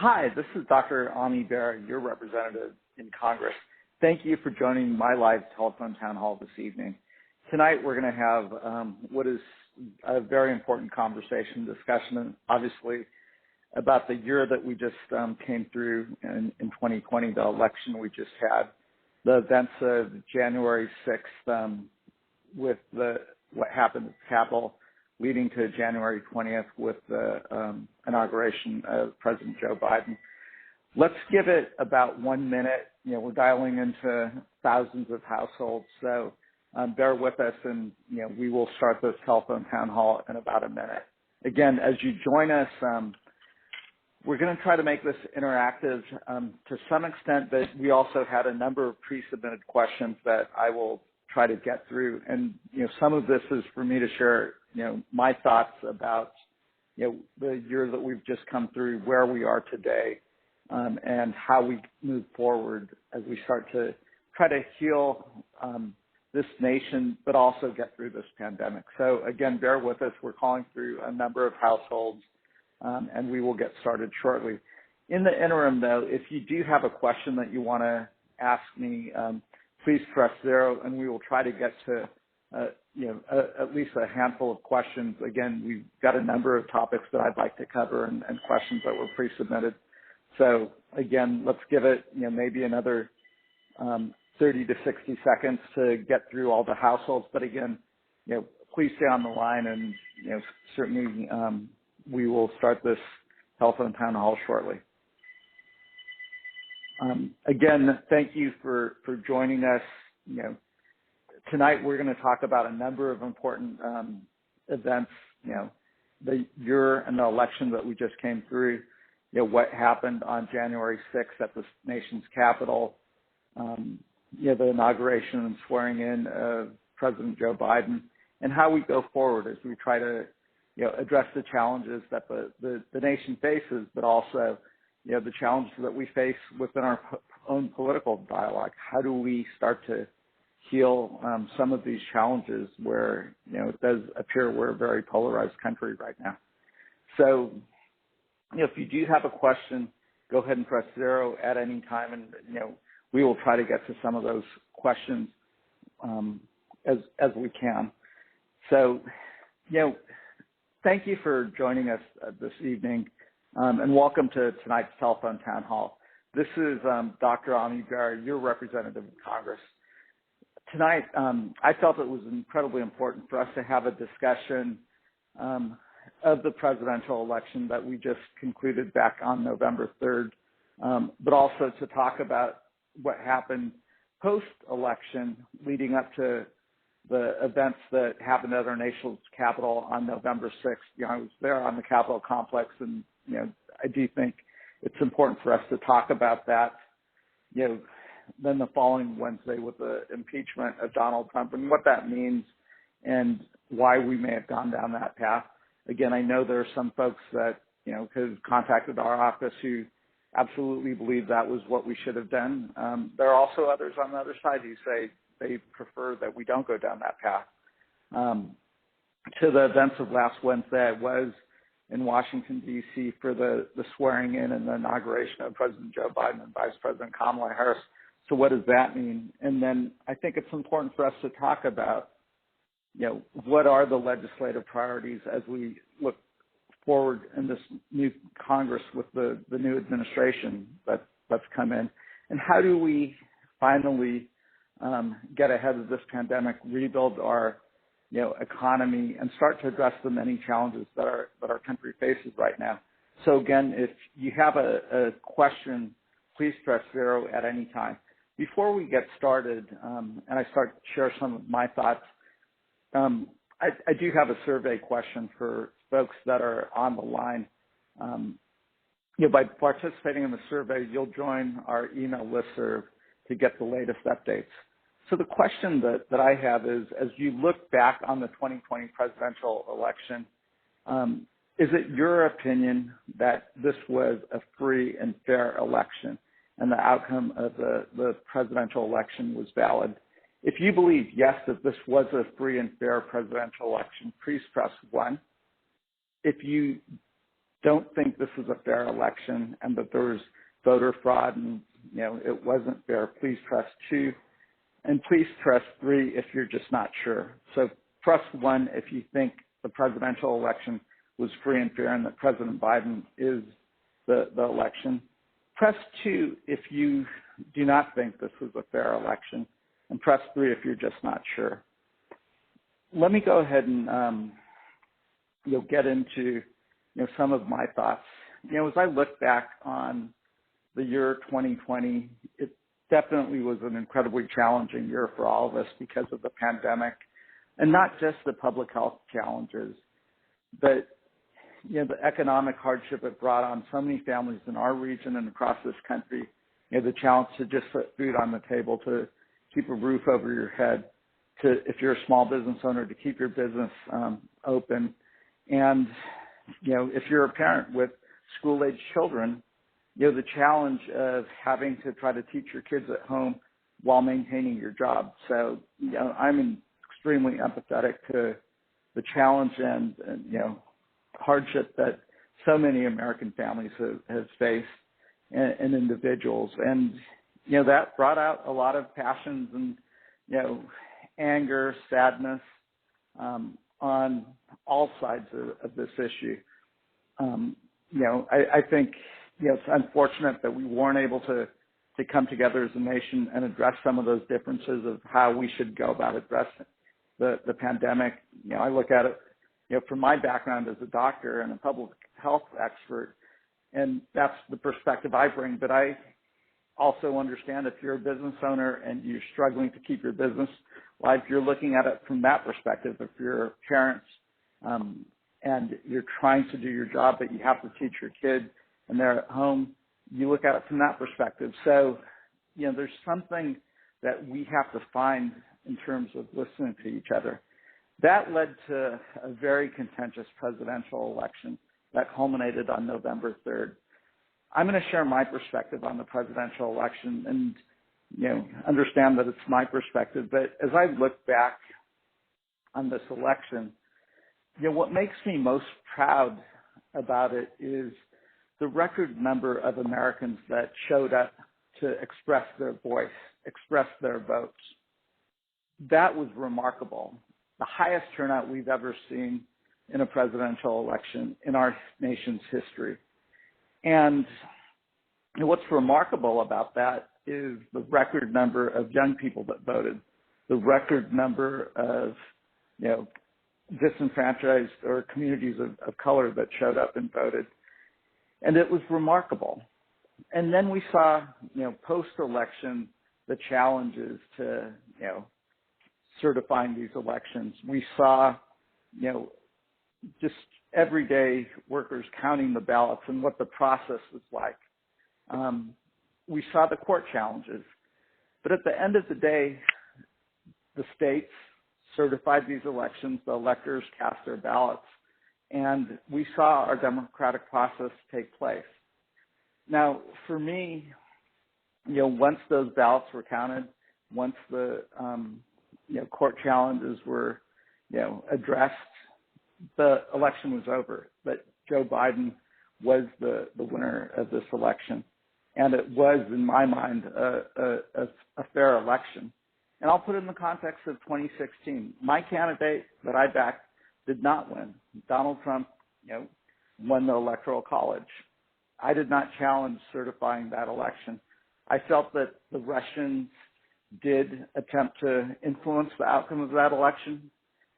Hi, this is Dr. Ami Bera, your representative in Congress. Thank you for joining my live telephone town hall this evening. Tonight we're going to have what is a very important discussion, obviously, about the year that we just came through in 2020, the election we just had, the events of January 6th with what happened at the Capitol, leading to January 20th with the inauguration of President Joe Biden. Let's give it about 1 minute. We're dialing into thousands of households, so bear with us, and we will start this telephone town hall in about a minute. Again, as you join us, we're going to try to make this interactive to some extent, but we also had a number of pre-submitted questions that I will try to get through. And, some of this is for me to share, my thoughts about, the year that we've just come through, where we are today, and how we move forward as we start to try to heal this nation, but also get through this pandemic. So again, bear with us. We're calling through a number of households, and we will get started shortly. In the interim, though, if you do have a question that you want to ask me, please press 0, and we will try to get to, at least a handful of questions. Again, we've got a number of topics that I'd like to cover and questions that were pre-submitted. So again, let's give it, maybe another 30 to 60 seconds to get through all the households. But again, please stay on the line, and certainly we will start this telephone town hall shortly. Again, thank you for joining us. Tonight we're going to talk about a number of important events, the year and the election that we just came through, what happened on January 6th at the nation's capital, the inauguration and swearing in of President Joe Biden, and how we go forward as we try to, address the challenges that the nation faces, but also, the challenges that we face within our own political dialogue. How do we start to heal some of these challenges where, it does appear we're a very polarized country right now. So, if you do have a question, go ahead and press 0 at any time, and, we will try to get to some of those questions as we can. So, thank you for joining us this evening, and welcome to tonight's telephone town hall. This is Dr. Ami Bera, your representative in Congress. Tonight, I felt it was incredibly important for us to have a discussion of the presidential election that we just concluded back on November 3rd, but also to talk about what happened post-election leading up to the events that happened at our nation's capital on November 6th. I was there on the Capitol complex, and, I do think it's important for us to talk about that, then the following Wednesday with the impeachment of Donald Trump and what that means and why we may have gone down that path. Again, I know there are some folks that, have contacted our office who absolutely believe that was what we should have done. There are also others on the other side who say they prefer that we don't go down that path. To the events of last Wednesday, I was in Washington, D.C. for the swearing in and the inauguration of President Joe Biden and Vice President Kamala Harris. So what does that mean? And then I think it's important for us to talk about, what are the legislative priorities as we look forward in this new Congress with the new administration that's come in, and how do we finally get ahead of this pandemic, rebuild our economy, and start to address the many challenges that our country faces right now. So again, if you have a question, please press 0 at any time. Before we get started, and I start to share some of my thoughts, I do have a survey question for folks that are on the line. By participating in the survey, you'll join our email listserv to get the latest updates. So the question that I have is, as you look back on the 2020 presidential election, is it your opinion that this was a free and fair election and the outcome of the presidential election was valid? If you believe yes, that this was a free and fair presidential election, please press 1. If you don't think this is a fair election and that there was voter fraud and, it wasn't fair, please press 2. And please press 3 if you're just not sure. So press 1 if you think the presidential election was free and fair and that President Biden is the election. Press 2 if you do not think this was a fair election. And press 3 if you're just not sure. Let me go ahead and get into some of my thoughts. As I look back on the year 2020, it definitely was an incredibly challenging year for all of us because of the pandemic, and not just the public health challenges, but the economic hardship it brought on so many families in our region and across this country. The challenge to just put food on the table, to keep a roof over your head, to, if you're a small business owner, to keep your business open. And, if you're a parent with school-age children, the challenge of having to try to teach your kids at home while maintaining your job. So, I'm extremely empathetic to the challenge and hardship that so many American families have faced and individuals. And, that brought out a lot of passions and, anger, sadness on all sides of this issue. I think, it's unfortunate that we weren't able to come together as a nation and address some of those differences of how we should go about addressing the pandemic. I look at it, from my background as a doctor and a public health expert, and that's the perspective I bring. But I also understand if you're a business owner and you're struggling to keep your business live, you're looking at it from that perspective. If you're parents and you're trying to do your job, but you have to teach your kid and they're at home, you look at it from that perspective. So, there's something that we have to find in terms of listening to each other. That led to a very contentious presidential election that culminated on November 3rd. I'm going to share my perspective on the presidential election and, understand that it's my perspective. But as I look back on this election, what makes me most proud about it is the record number of Americans that showed up to express their voice, express their votes. That was remarkable. The highest turnout we've ever seen in a presidential election in our nation's history. And what's remarkable about that is the record number of young people that voted, the record number of, disenfranchised or communities of color that showed up and voted. And it was remarkable. And then we saw, post-election, the challenges to, certifying these elections. We saw, just everyday workers counting the ballots and what the process was like. We saw the court challenges. But at the end of the day, the states certified these elections, the electors cast their ballots, and we saw our democratic process take place. Now, for me, once those ballots were counted, once the, court challenges were, addressed, the election was over. But Joe Biden was the winner of this election. And it was, in my mind, a fair election. And I'll put it in the context of 2016. My candidate that I backed did not win. Donald Trump, won the Electoral College. I did not challenge certifying that election. I felt that the Russians did attempt to influence the outcome of that election,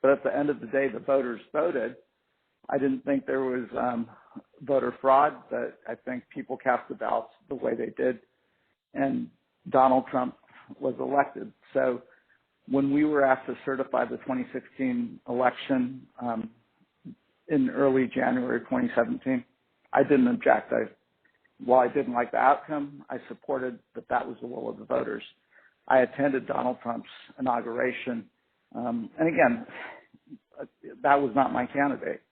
but at the end of the day, the voters voted. I didn't think there was voter fraud, but I think people cast the ballots the way they did, and Donald Trump was elected. So when we were asked to certify the 2016 election in early January 2017, I didn't object. While I didn't like the outcome, I supported that was the will of the voters. I attended Donald Trump's inauguration, and again, that was not my candidate.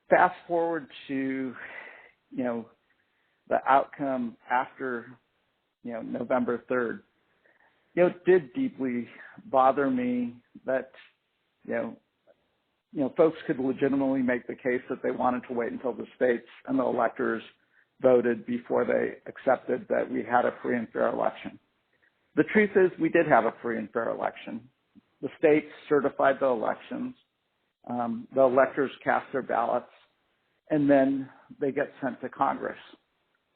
Fast forward to, the outcome after, November 3rd. It did deeply bother me that, folks could legitimately make the case that they wanted to wait until the states and the electors voted before they accepted that we had a free and fair election. The truth is we did have a free and fair election. The states certified the elections. The electors cast their ballots, and then they get sent to Congress.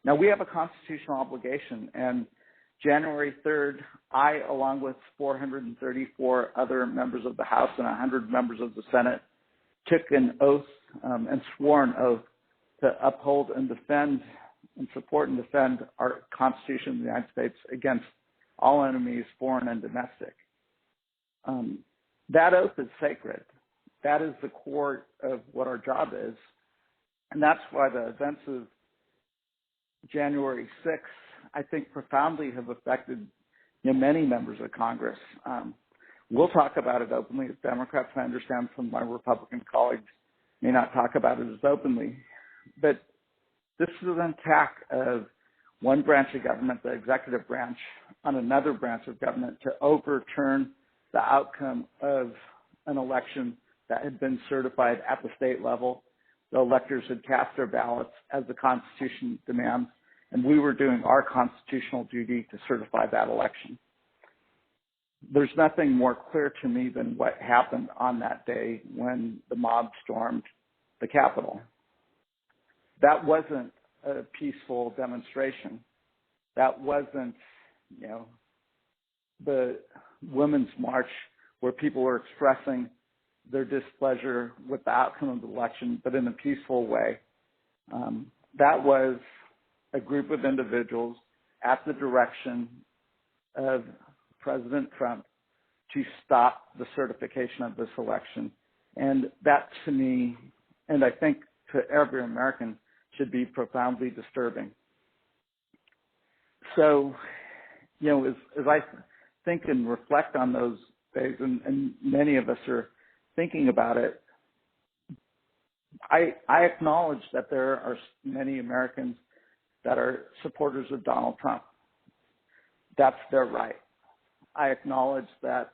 Now, we have a constitutional obligation, and January 3rd, I, along with 434 other members of the House and 100 members of the Senate, took an oath and swore an oath to uphold and defend and support and defend our Constitution of the United States against all enemies, foreign and domestic. That oath is sacred. That is the core of what our job is. And that's why the events of January 6th, I think, profoundly have affected many members of Congress. We'll talk about it openly as Democrats. I understand some of my Republican colleagues may not talk about it as openly. But this is an attack of one branch of government, the executive branch, on another branch of government to overturn the outcome of an election that had been certified at the state level. The electors had cast their ballots as the Constitution demands, and we were doing our constitutional duty to certify that election. There's nothing more clear to me than what happened on that day when the mob stormed the Capitol. That wasn't a peaceful demonstration. That wasn't, the Women's March where people were expressing their displeasure with the outcome of the election, but in a peaceful way. That was a group of individuals at the direction of President Trump to stop the certification of this election. And that, to me, and I think to every American, should be profoundly disturbing. So, as I think and reflect on those days, and many of us are thinking about it, I acknowledge that there are many Americans that are supporters of Donald Trump. That's their right. I acknowledge that,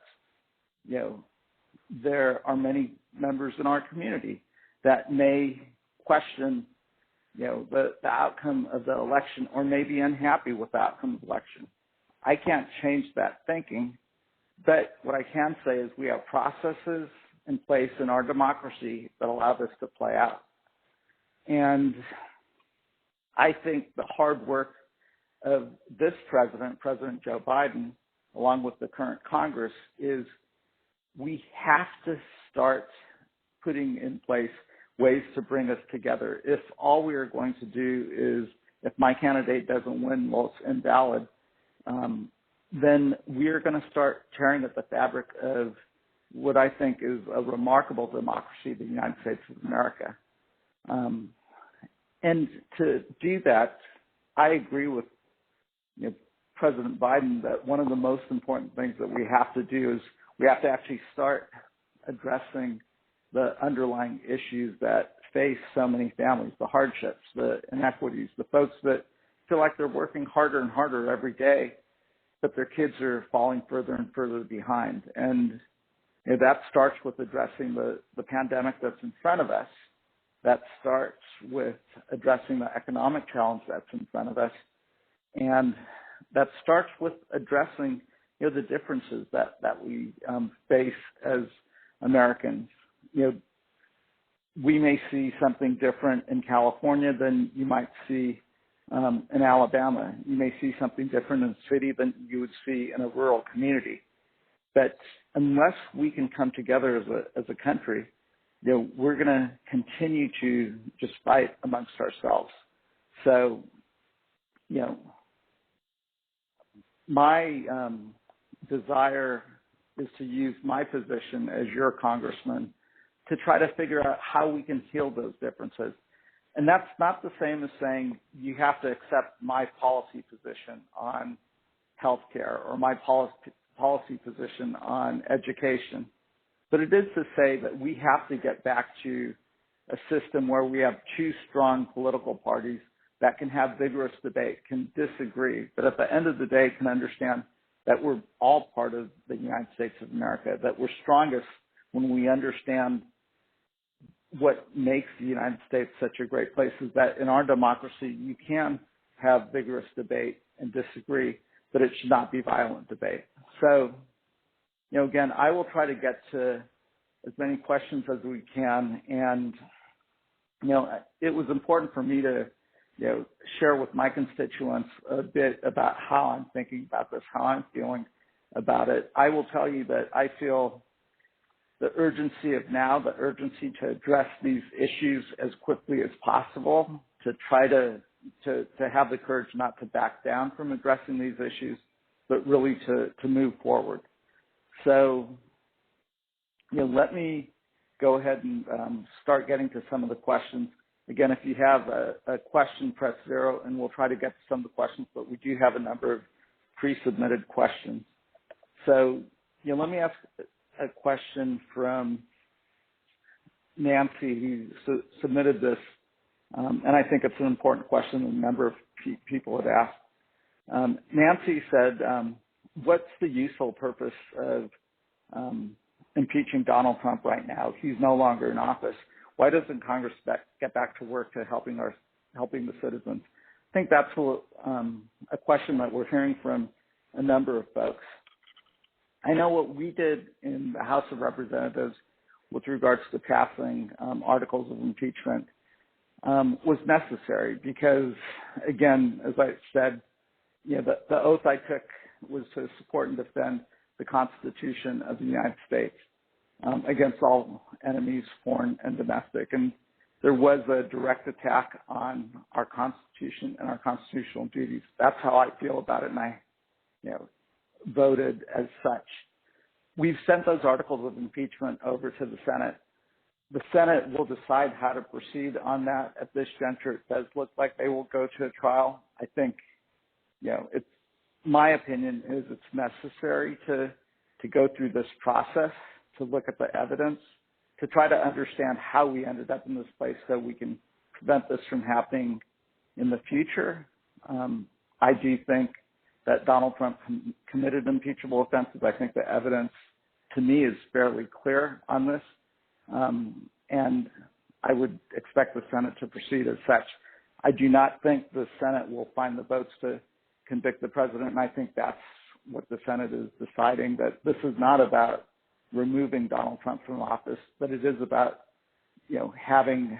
there are many members in our community that may question, the outcome of the election or may be unhappy with the outcome of the election. I can't change that thinking, but what I can say is we have processes in place in our democracy that allow this to play out. And I think the hard work of this president, President Joe Biden, along with the current Congress, is we have to start putting in place ways to bring us together. If all we are going to do is, if my candidate doesn't win, well, it's invalid, then we are going to start tearing at the fabric of what I think is a remarkable democracy, the United States of America. And to do that, I agree with President Biden that one of the most important things that we have to do is we have to actually start addressing the underlying issues that face so many families, the hardships, the inequities, the folks that feel like they're working harder and harder every day, but their kids are falling further and further behind. And that starts with addressing the pandemic that's in front of us. That starts with addressing the economic challenge that's in front of us. And that starts with addressing the differences that we face as Americans. We may see something different in California than you might see in Alabama. You may see something different in a city than you would see in a rural community. But unless we can come together as a country, we're going to continue to just fight amongst ourselves. So, my desire is to use my position as your congressman to try to figure out how we can heal those differences. And that's not the same as saying you have to accept my policy position on healthcare or my policy position on education. But it is to say that we have to get back to a system where we have two strong political parties that can have vigorous debate, can disagree, but at the end of the day can understand that we're all part of the United States of America, that we're strongest when we understand what makes the United States such a great place is that in our democracy, you can have vigorous debate and disagree, but it should not be violent debate. So, again, I will try to get to as many questions as we can. And, it was important for me to, share with my constituents a bit about how I'm thinking about this, how I'm feeling about it. I will tell you that I feel the urgency of now, the urgency to address these issues as quickly as possible, to try to have the courage not to back down from addressing these issues, but really to move forward. So, let me go ahead and start getting to some of the questions. Again, if you have a question, press 0, and we'll try to get to some of the questions, but we do have a number of pre-submitted questions. So, let me ask a question from Nancy, who submitted this, and I think it's an important question a number of people had asked. Nancy said, what's the useful purpose of impeaching Donald Trump right now? He's no longer in office. Why doesn't Congress get back to work to helping the citizens? I think that's a question that we're hearing from a number of folks. I know what we did in the House of Representatives with regards to passing articles of impeachment was necessary because, again, as I said, the oath I took was to support and defend the Constitution of the United States against all enemies, foreign and domestic. And there was a direct attack on our Constitution and our constitutional duties. That's how I feel about it, and I, voted as such. We've sent those articles of impeachment over to the Senate. The Senate will decide how to proceed on that. At this juncture, it does look like they will go to a trial. I think, it's my opinion is it's necessary to go through this process, to look at the evidence, to try to understand how we ended up in this place so we can prevent this from happening in the future. I do think that Donald Trump committed impeachable offenses. I think the evidence, to me, is fairly clear on this. And I would expect the Senate to proceed as such. I do not think the Senate will find the votes to convict the president, and I think that's what the Senate is deciding, that this is not about removing Donald Trump from office, but it is about, having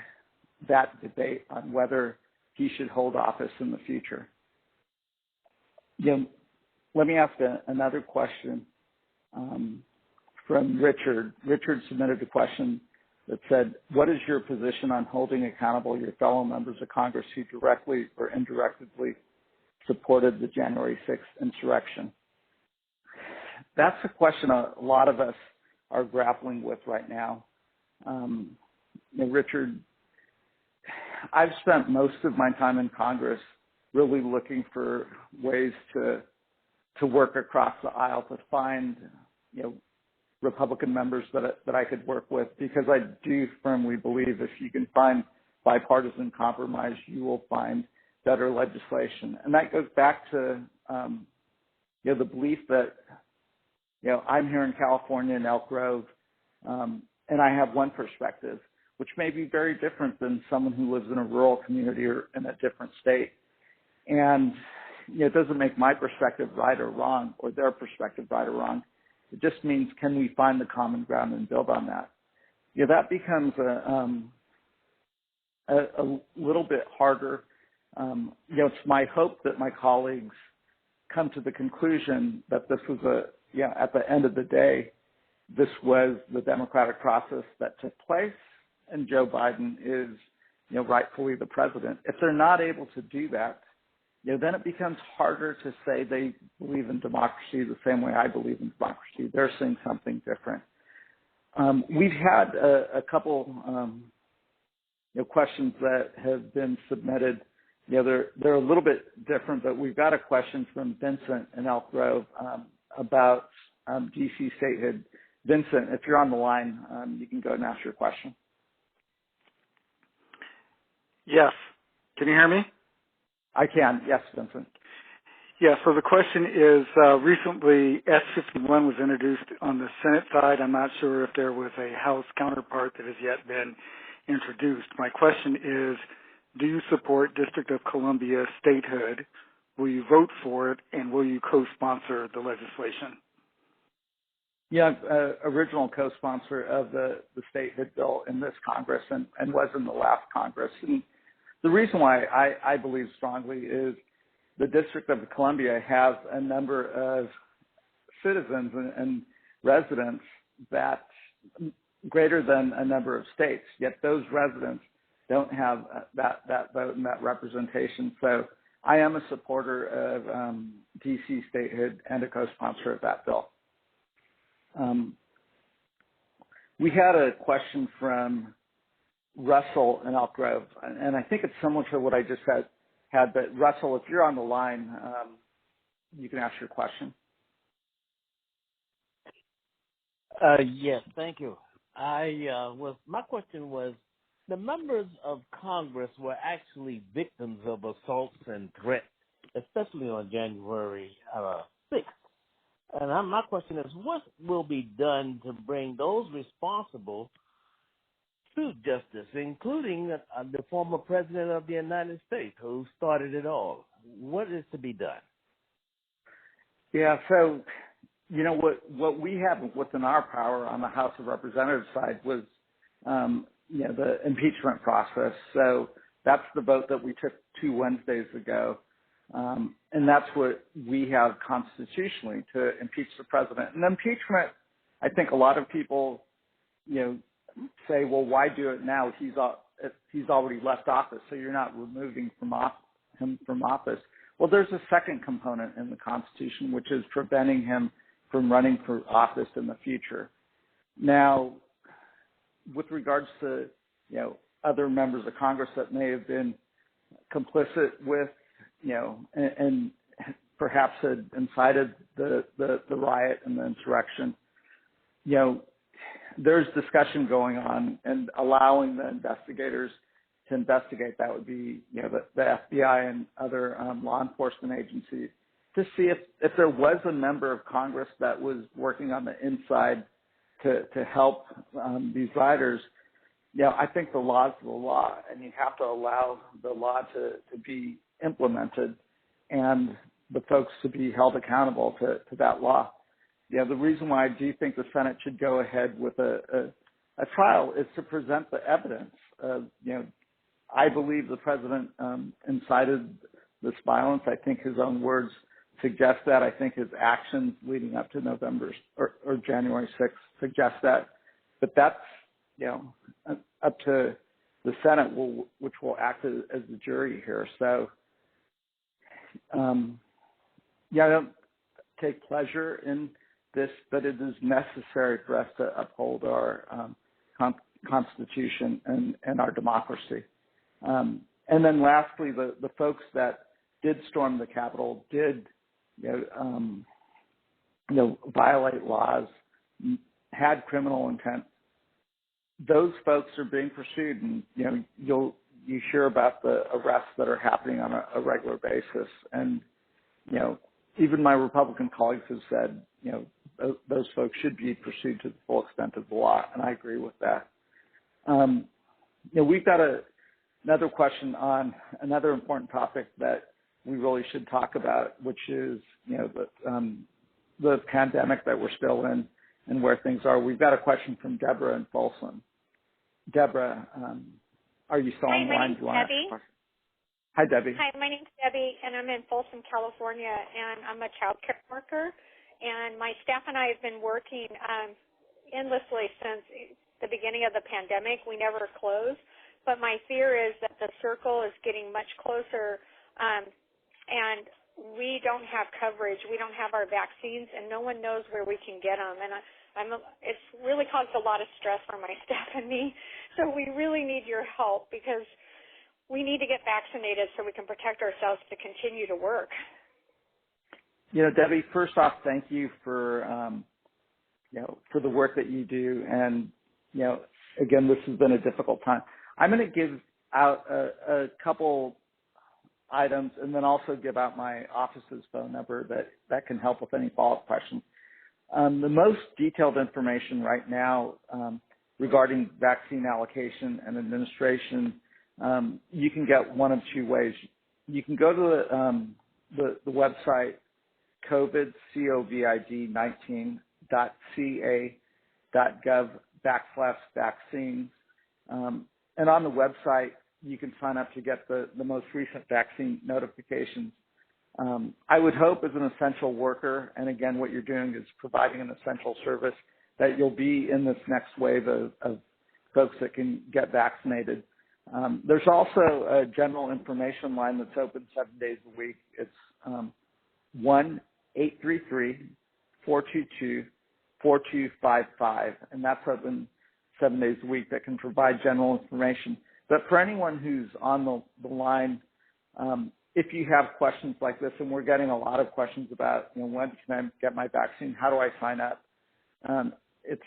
that debate on whether he should hold office in the future. Let me ask another question from Richard. Richard submitted a question that said, what is your position on holding accountable your fellow members of Congress who directly or indirectly supported the January 6th insurrection? That's a question a lot of us are grappling with right now. Richard, I've spent most of my time in Congress really looking for ways to work across the aisle to find, Republican members that I could work with, because I do firmly believe if you can find bipartisan compromise, you will find better legislation. And that goes back to, the belief that, I'm here in California in Elk Grove, and I have one perspective, which may be very different than someone who lives in a rural community or in a different state. And, it doesn't make my perspective right or wrong, or their perspective right or wrong. It just means, can we find the common ground and build on that? That becomes a little bit harder. It's my hope that my colleagues come to the conclusion that this was at the end of the day, this was the democratic process that took place, and Joe Biden is, rightfully the president. If they're not able to do that, then it becomes harder to say they believe in democracy the same way I believe in democracy. They're saying something different. We've had a couple, questions that have been submitted. They're a little bit different, but we've got a question from Vincent in Elk Grove about D.C. statehood. Vincent, if you're on the line, you can go and ask your question. Yes. Can you hear me? I can. Yes, Vincent. Yeah, so the question is, recently S-51 was introduced on the Senate side. I'm not sure if there was a House counterpart that has yet been introduced. My question is, do you support District of Columbia statehood? Will you vote for it, and will you co-sponsor the legislation? Yeah, original co-sponsor of the statehood bill in this Congress and was in the last Congress. And the reason why I believe strongly is the District of Columbia has a number of citizens and residents that greater than a number of states, yet those residents don't have that vote and that representation. So I am a supporter of D.C. statehood and a co-sponsor of that bill. We had a question from Russell in Elk Grove, and I think it's similar to what I just had, but Russell, if you're on the line, you can ask your question. Yes, thank you. My question was, the members of Congress were actually victims of assaults and threats, especially on January 6th. And my question is, what will be done to bring those responsible to justice, including the former president of the United States who started it all? What is to be done? Yeah, so, you know, what we have within our power on the House of Representatives side was, you know, the impeachment process. So that's the vote that we took 2 Wednesdays ago. And that's what we have constitutionally, to impeach the president. And impeachment, I think a lot of people, you know, say, well, why do it now? He's already left office, so you're not removing him from office. Well, there's a second component in the Constitution, which is preventing him from running for office in the future. Now, with regards to, you know, other members of Congress that may have been complicit with, you know, and perhaps had incited the riot and the insurrection, you know, there's discussion going on, and allowing the investigators to investigate. That would be, you know, the FBI and other law enforcement agencies, to see if there was a member of Congress that was working on the inside to help these rioters. You know, I think the law is the law, and you have to allow the law to be implemented and the folks to be held accountable to that law. You know, the reason why I do think the Senate should go ahead with a trial is to present the evidence. You know, I believe the president incited this violence. I think his own words suggest that. I think his actions leading up to November or January 6th suggest that. But that's, you know, up to the Senate, which will act as the jury here. So, yeah, I don't take pleasure in this, but it is necessary for us to uphold our Constitution and our democracy. And then lastly, the folks that did storm the Capitol did, you know, violate laws, had criminal intent. Those folks are being pursued, and, you know, you hear about the arrests that are happening on a regular basis. And, you know, even my Republican colleagues have said, you know, those folks should be pursued to the full extent of the law, and I agree with that. You know, we've got another question on another important topic that we really should talk about, which is, you know, the pandemic that we're still in and where things are. We've got a question from Deborah in Folsom. Deborah, are you still on the line? Do you want to ask a question? Hi, Debbie. Hi, my name's Debbie, and I'm in Folsom, California, and I'm a child care worker. And my staff and I have been working endlessly since the beginning of the pandemic. We never closed. But my fear is that the circle is getting much closer, and we don't have coverage. We don't have our vaccines, and no one knows where we can get them. And it's really caused a lot of stress for my staff and me. So we really need your help, because we need to get vaccinated so we can protect ourselves to continue to work. You know, Debbie, first off, thank you for, you know, for the work that you do. And, you know, again, this has been a difficult time. I'm going to give out a couple items and then also give out my office's phone number that can help with any follow-up questions. The most detailed information right now regarding vaccine allocation and administration, you can get one of two ways. You can go to the website COVID, COVID 19.ca.gov/vaccines. And on the website, you can sign up to get the most recent vaccine notifications. I would hope as an essential worker, and again, what you're doing is providing an essential service, that you'll be in this next wave of folks that can get vaccinated. There's also a general information line that's open 7 days a week. It's 1-833-422-4255, and that's open 7 days a week, that can provide general information. But for anyone who's on the line, if you have questions like this, and we're getting a lot of questions about, when can I get my vaccine? How do I sign up? It's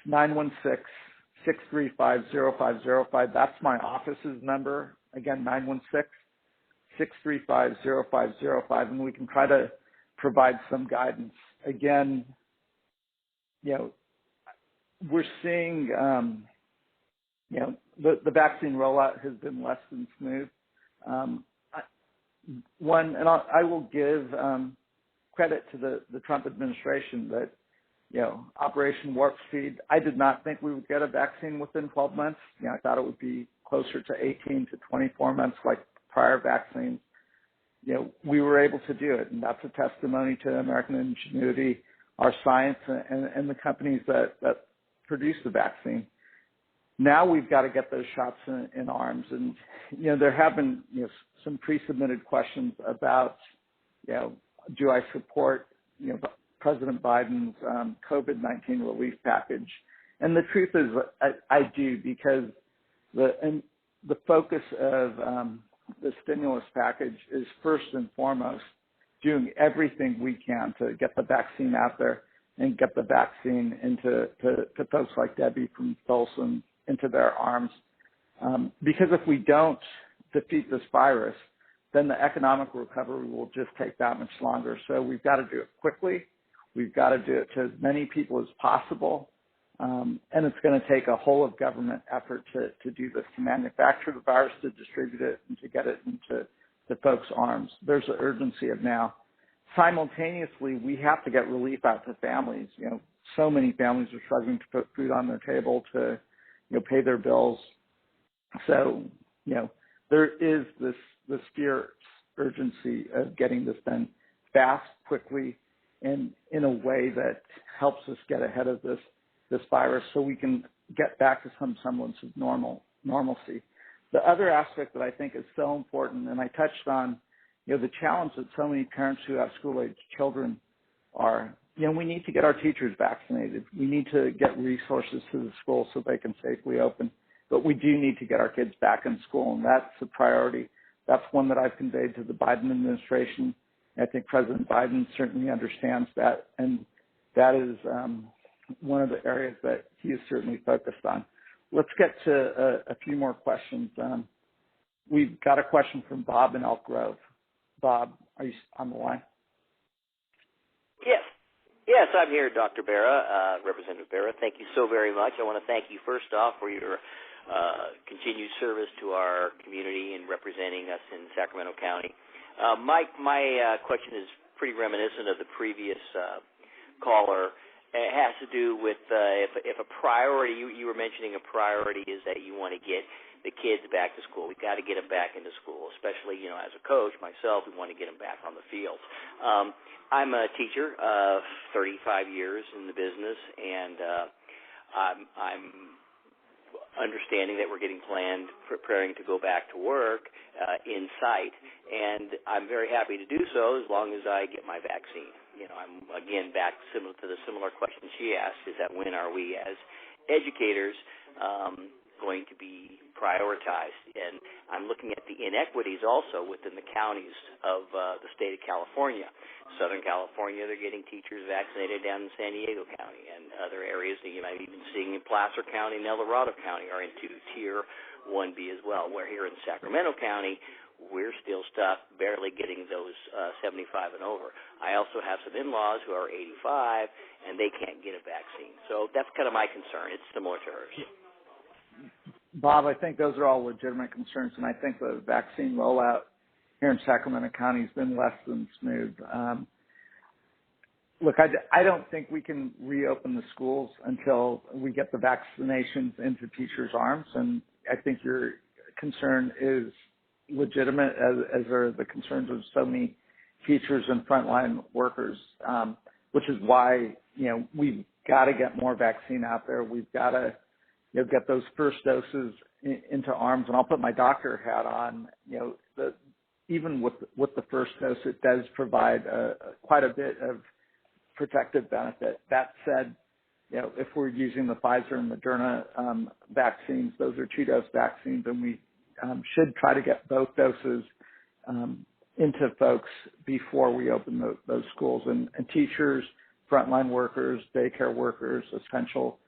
916-635-0505. That's my office's number. Again, 916-635-0505, and we can try to provide some guidance. Again, we're seeing, the vaccine rollout has been less than smooth. I will give credit to the Trump administration that, Operation Warp Speed, I did not think we would get a vaccine within 12 months. I thought it would be closer to 18 to 24 months like prior vaccines. We were able to do it, and that's a testimony to American ingenuity, our science, and the companies that produce the vaccine. Now we've got to get those shots in arms. And, there have been some pre-submitted questions about, do I support, President Biden's COVID-19 relief package? And the truth is I do, because the focus of the stimulus package is first and foremost doing everything we can to get the vaccine out there and get the vaccine into folks like Debbie from Folsom into their arms. Because if we don't defeat this virus, then the economic recovery will just take that much longer. So we've got to do it quickly. We've got to do it to as many people as possible. And it's going to take a whole of government effort to do this, to manufacture the virus, to distribute it, and to get it into the folks' arms. There's an urgency of now. Simultaneously, we have to get relief out to families. So many families are struggling to put food on their table, to pay their bills. So, there is this fierce urgency of getting this done fast, quickly, and in a way that helps us get ahead of this virus, so we can get back to some semblance of normalcy. The other aspect that I think is so important, and I touched on, the challenge that so many parents who have school-age children are, we need to get our teachers vaccinated. We need to get resources to the school so they can safely open. But we do need to get our kids back in school, and that's a priority. That's one that I've conveyed to the Biden administration. I think President Biden certainly understands that, and that is one of the areas that he is certainly focused on. Let's get to a few more questions. We've got a question from Bob in Elk Grove. Bob, are you on the line? Yes. Yes, I'm here, Dr. Bera, Representative Bera. Thank you so very much. I want to thank you first off for your continued service to our community and representing us in Sacramento County. My question is pretty reminiscent of the previous caller. It has to do with if a priority, you were mentioning a priority is that you want to get the kids back to school. We've got to get them back into school, especially, as a coach, myself, we want to get them back on the field. I'm a teacher of 35 years in the business, and I'm understanding that we're getting preparing to go back to work in sight, and I'm very happy to do so as long as I get my vaccine. I'm, again, back similar to the similar question she asked, is that when are we as educators going to be prioritized? And I'm looking at the inequities also within the counties of the state of California. Southern California, they're getting teachers vaccinated down in San Diego County, and other areas that you might even seeing in Placer County and El Dorado County are into Tier 1B as well, where here in Sacramento County, we're still stuck barely getting those 75 and over. I also have some in-laws who are 85, and they can't get a vaccine. So that's kind of my concern. It's similar to hers. Bob, I think those are all legitimate concerns, and I think the vaccine rollout here in Sacramento County has been less than smooth. Look, I don't think we can reopen the schools until we get the vaccinations into teachers' arms, and I think your concern is legitimate, as are the concerns of so many teachers and frontline workers, which is why, we've got to get more vaccine out there. We've got to, get those first doses into arms. And I'll put my doctor hat on. Even with the first dose, it does provide quite a bit of protective benefit. That said, if we're using the Pfizer and Moderna vaccines, those are 2-dose vaccines, and we should try to get both doses into folks before we open those schools. And teachers, frontline workers, daycare workers, essential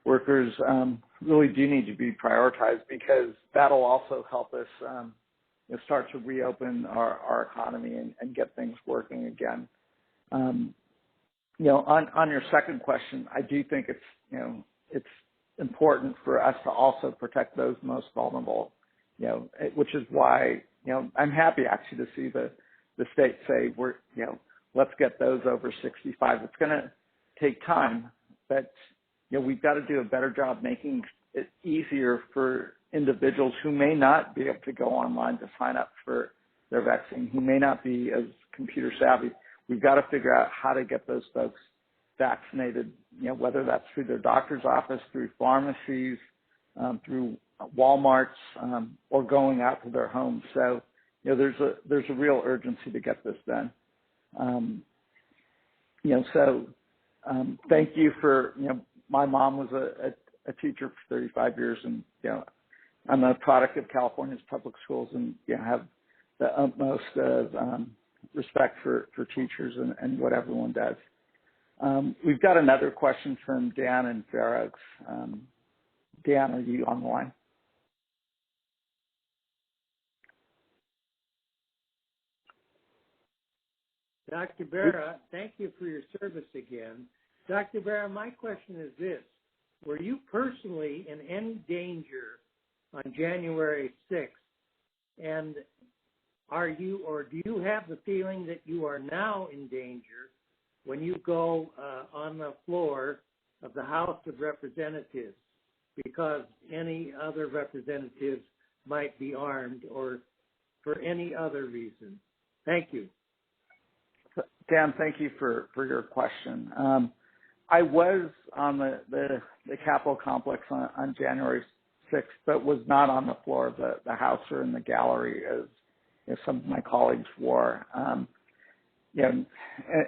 workers really do need to be prioritized, because that'll also help us start to reopen our economy and get things working again. On your second question, I do think it's important for us to also protect those most vulnerable, which is why, I'm happy actually to see the state say let's get those over 65. It's going to take time, but, we've got to do a better job making it easier for individuals who may not be able to go online to sign up for their vaccine, who may not be as computer savvy. We've got to figure out how to get those folks vaccinated, whether that's through their doctor's office, through pharmacies, through Walmarts, or going out to their homes. So, there's a real urgency to get this done. Thank you for, my mom was a teacher for 35 years, and, I'm a product of California's public schools, and have the utmost of respect for teachers and what everyone does. We've got another question from Dan in Fair Oaks. Dan, are you on the line? Dr. Bera, thank you for your service again. Dr. Bera, my question is this. Were you personally in any danger on January 6th? And do you have the feeling that you are now in danger when you go on the floor of the House of Representatives, because any other representatives might be armed or for any other reason? Thank you. Dan, thank you for your question. I was on the Capitol complex on January 6th, but was not on the floor of the House or in the gallery as some of my colleagues were. And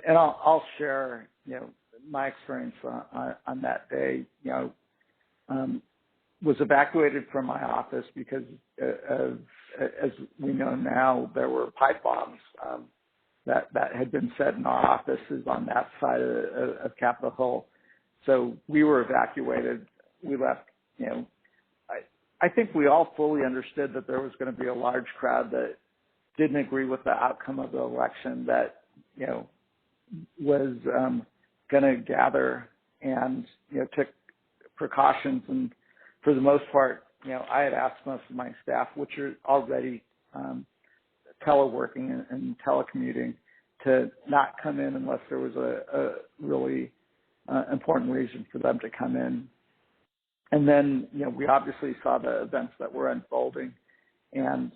I'll share, my experience on that day. Was evacuated from my office because, as we know now, there were pipe bombs that had been set in our offices on that side of Capitol Hill. So we were evacuated. We left. I think we all fully understood that there was going to be a large crowd that didn't agree with the outcome of the election, that was going to gather and took precautions. And for the most part, I had asked most of my staff, which are already teleworking and telecommuting, to not come in unless there was a really important reason for them to come in. And then, we obviously saw the events that were unfolding and,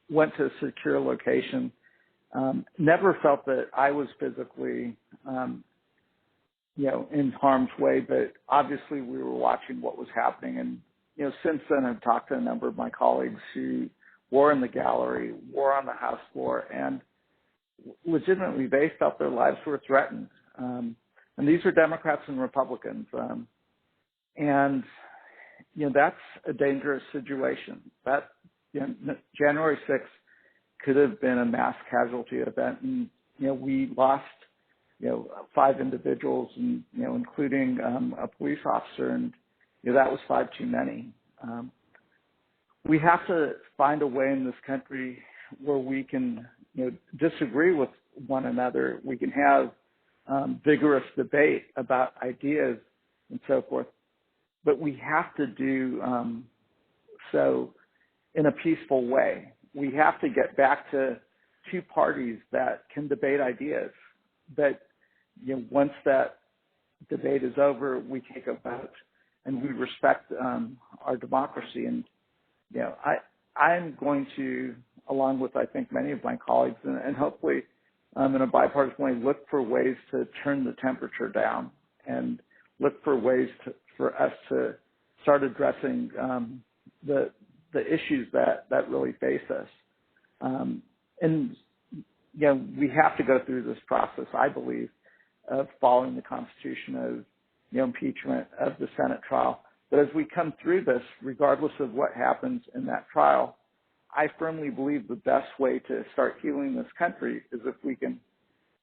went to a secure location. Never felt that I was physically, in harm's way, but obviously we were watching what was happening. And, since then I've talked to a number of my colleagues who were in the gallery, were on the House floor, and legitimately they felt their lives were threatened. And these are Democrats and Republicans. And, that's a dangerous situation. That, January 6th could have been a mass casualty event. And, we lost, 5 individuals, and, including a police officer, and that was 5 too many. We have to find a way in this country where we can, disagree with one another. We can have vigorous debate about ideas and so forth, but we have to do so in a peaceful way. We have to get back to two parties that can debate ideas. That once that debate is over, we take a vote and we respect our democracy. And I'm going to, along with I think many of my colleagues, and hopefully in a bipartisan way, look for ways to turn the temperature down and look for ways for us to start addressing the issues that really face us. And we have to go through this process, I believe, of following the Constitution, of impeachment, of the Senate trial. But as we come through this, regardless of what happens in that trial, I firmly believe the best way to start healing this country is if we can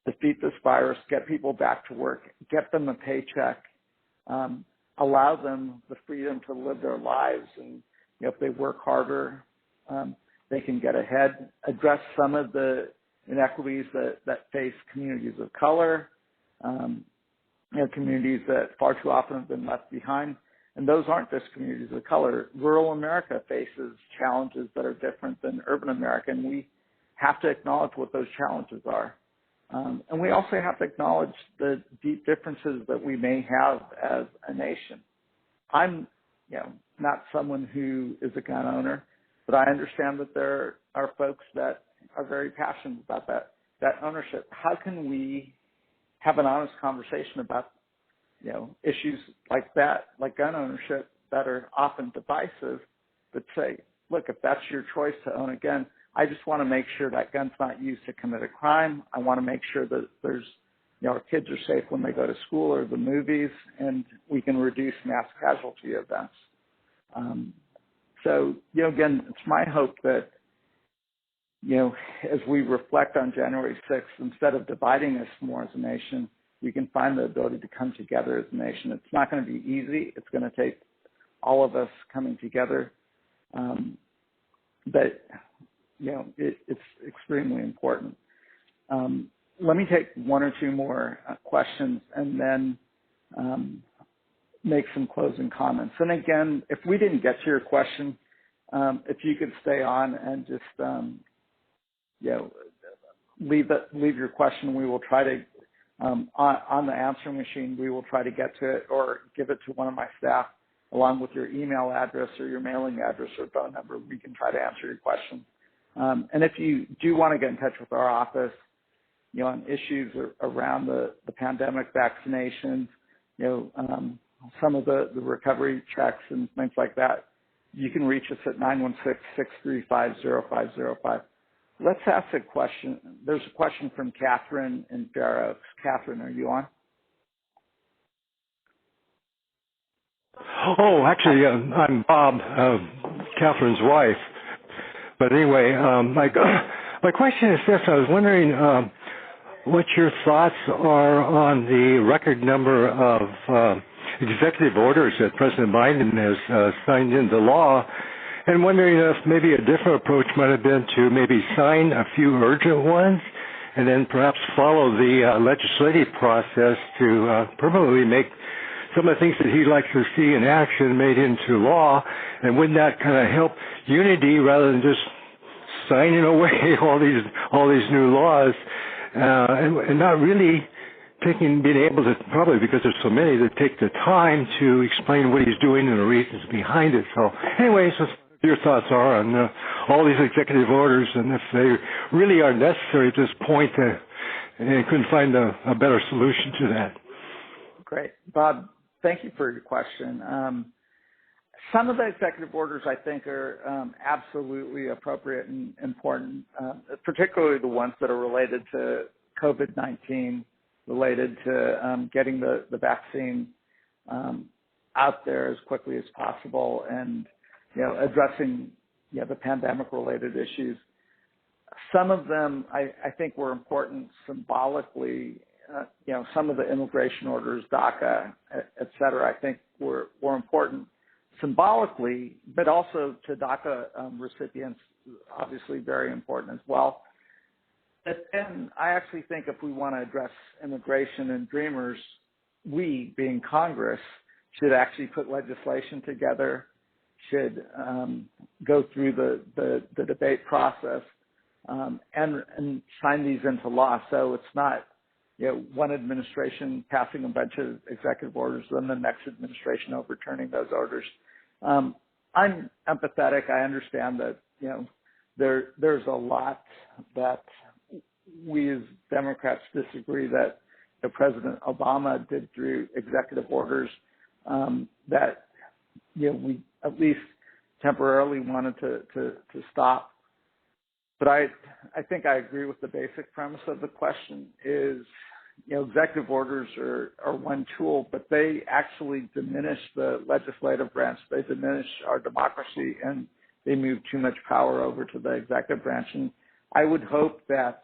defeat this virus, get people back to work, get them a paycheck, allow them the freedom to live their lives, and if they work harder, they can get ahead, address some of the inequities that face communities of color, communities that far too often have been left behind. And those aren't just communities of color. Rural America faces challenges that are different than urban America, and we have to acknowledge what those challenges are. And we also have to acknowledge the deep differences that we may have as a nation. I'm, not someone who is a gun owner, but I understand that there are folks that are very passionate about that ownership. How can we have an honest conversation about, issues like that, like gun ownership, that are often divisive, but say, look, if that's your choice to own a gun, I just want to make sure that gun's not used to commit a crime. I want to make sure that there's, our kids are safe when they go to school or the movies, and we can reduce mass casualty events. So, again, it's my hope that, as we reflect on January 6th, instead of dividing us more as a nation, we can find the ability to come together as a nation. It's not going to be easy. It's going to take all of us coming together. But, it's extremely important. Let me take one or two more questions and then make some closing comments. And again, if we didn't get to your question, if you could stay on and just, leave your question. We will try to, on the answering machine, we will try to get to it or give it to one of my staff along with your email address or your mailing address or phone number. We can try to answer your question. And if you do want to get in touch with our office, on issues around the pandemic, vaccinations, some of the recovery checks and things like that, you can reach us at 916-635-0505. Let's ask a question. There's a question from Catherine in Fair Oaks. Catherine, are you on? Oh, actually, I'm Bob, Catherine's wife. But anyway, my question is this. I was wondering what your thoughts are on the record number of executive orders that President Biden has signed into law, and wondering if maybe a different approach might have been to maybe sign a few urgent ones and then perhaps follow the legislative process to permanently make some of the things that he'd like to see in action made into law. And wouldn't that kind of help unity rather than just signing away all these new laws and not really being able to, probably because there's so many, to take the time to explain what he's doing and the reasons behind it. So anyway, so your thoughts are on all these executive orders and if they really are necessary at this point and couldn't find a better solution to that. Great. Bob, thank you for your question. Some of the executive orders, I think, are absolutely appropriate and important, particularly the ones that are related to COVID-19, related to getting the vaccine out there as quickly as possible and, addressing, the pandemic-related issues. Some of them, I think, were important symbolically. Some of the immigration orders, DACA, et cetera, I think were important symbolically, but also to DACA recipients, obviously very important as well. But then I actually think if we want to address immigration and dreamers, we, being Congress, should actually put legislation together, should go through the debate process, and sign these into law. So it's not, one administration passing a bunch of executive orders, then the next administration overturning those orders. I'm empathetic. I understand that, there's a lot that we as Democrats disagree that President Obama did through executive orders that, we at least temporarily wanted to stop. But I think I agree with the basic premise of the question is, executive orders are one tool, but they actually diminish the legislative branch. They diminish our democracy, and they move too much power over to the executive branch. And I would hope that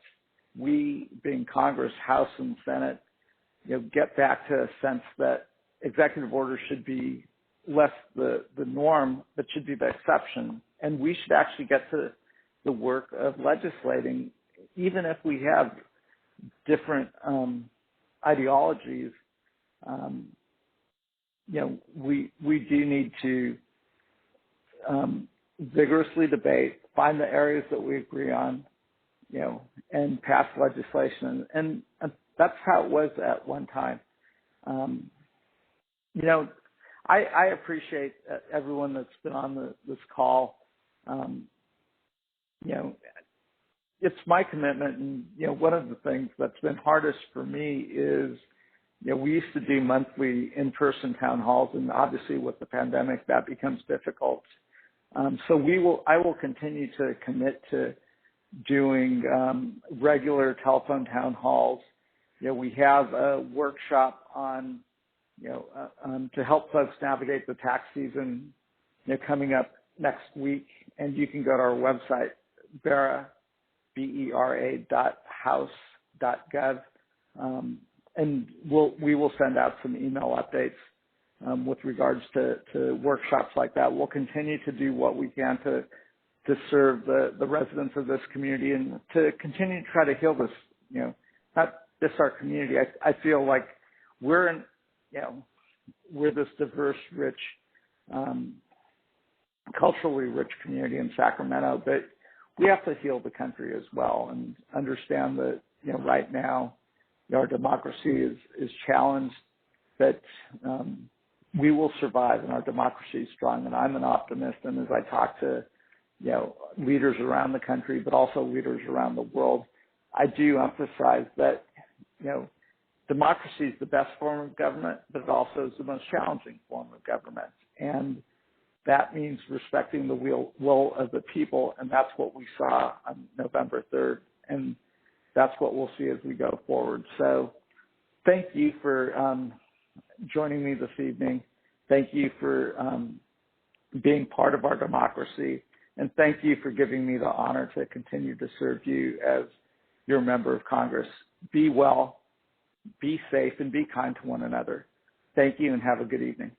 we, being Congress, House and Senate, get back to a sense that executive orders should be less the norm, but should be the exception. And we should actually get to the work of legislating, even if we have different ideologies. We do need to vigorously debate, find the areas that we agree on, and pass legislation. And that's how it was at one time. I appreciate everyone that's been on this call. It's my commitment, and one of the things that's been hardest for me is, we used to do monthly in-person town halls, and obviously with the pandemic that becomes difficult. So I will continue to commit to doing regular telephone town halls. We have a workshop on, to help folks navigate the tax season, coming up next week, and you can go to our website, BERA.house.gov, and we will send out some email updates with regards to workshops like that. We'll continue to do what we can to serve the residents of this community and to continue to try to heal this, not just our community. I feel like we're this diverse, rich, culturally rich community in Sacramento, but we have to heal the country as well and understand that, right now, our democracy is challenged, but we will survive, and our democracy is strong. And I'm an optimist, and as I talk to, leaders around the country, but also leaders around the world, I do emphasize that, democracy is the best form of government, but it also is the most challenging form of government. And that means respecting the will of the people, and that's what we saw on November 3rd, and that's what we'll see as we go forward. So thank you for joining me this evening. Thank you for being part of our democracy, and thank you for giving me the honor to continue to serve you as your member of Congress. Be well, be safe, and be kind to one another. Thank you, and have a good evening.